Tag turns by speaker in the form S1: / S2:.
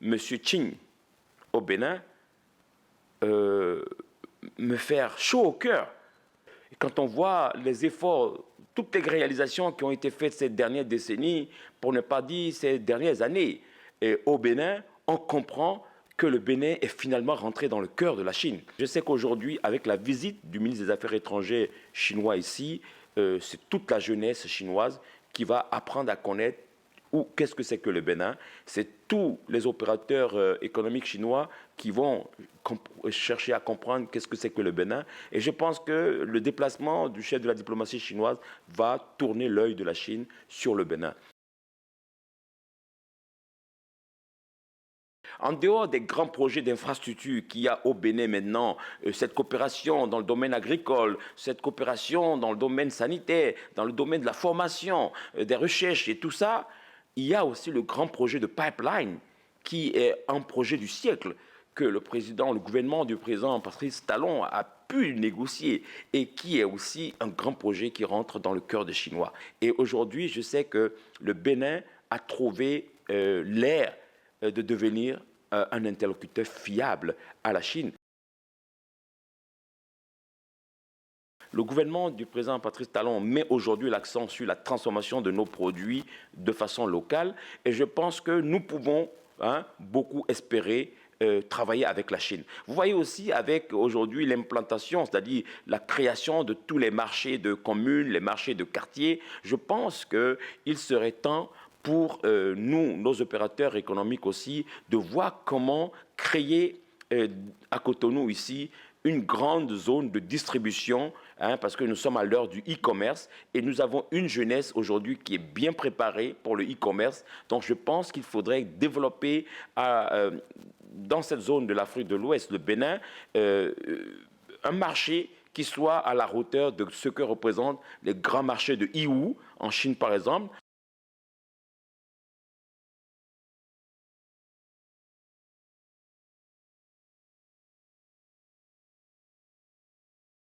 S1: M. Ching au Bénin me faire chaud au cœur. Et quand on voit les efforts, toutes les réalisations qui ont été faites ces dernières décennies, pour ne pas dire ces dernières années, et au Bénin, on comprend que le Bénin est finalement rentré dans le cœur de la Chine. Je sais qu'aujourd'hui, avec la visite du ministre des Affaires étrangères chinois ici, c'est toute la jeunesse chinoise qui va apprendre à connaître qu'est-ce que c'est que le Bénin. C'est tous les opérateurs économiques chinois qui vont chercher à comprendre qu'est-ce que c'est que le Bénin. Et je pense que le déplacement du chef de la diplomatie chinoise va tourner l'œil de la Chine sur le Bénin. En dehors des grands projets d'infrastructure qu'il y a au Bénin maintenant, cette coopération dans le domaine agricole, cette coopération dans le domaine sanitaire, dans le domaine de la formation, des recherches et tout ça, il y a aussi le grand projet de pipeline qui est un projet du siècle que le gouvernement du président Patrice Talon a pu négocier et qui est aussi un grand projet qui rentre dans le cœur des Chinois. Et aujourd'hui, je sais que le Bénin a trouvé l'air de devenir un interlocuteur fiable à la Chine. Le gouvernement du président Patrice Talon met aujourd'hui l'accent sur la transformation de nos produits de façon locale et je pense que nous pouvons beaucoup espérer travailler avec la Chine. Vous voyez aussi avec aujourd'hui l'implantation, c'est-à-dire la création de tous les marchés de communes, les marchés de quartiers, je pense qu'il serait temps pour nous, nos opérateurs économiques aussi, de voir comment créer à Cotonou ici une grande zone de distribution, parce que nous sommes à l'heure du e-commerce et nous avons une jeunesse aujourd'hui qui est bien préparée pour le e-commerce. Donc je pense qu'il faudrait développer dans cette zone de l'Afrique de l'Ouest, le Bénin, un marché qui soit à la hauteur de ce que représentent les grands marchés de Yiwu, en Chine par exemple.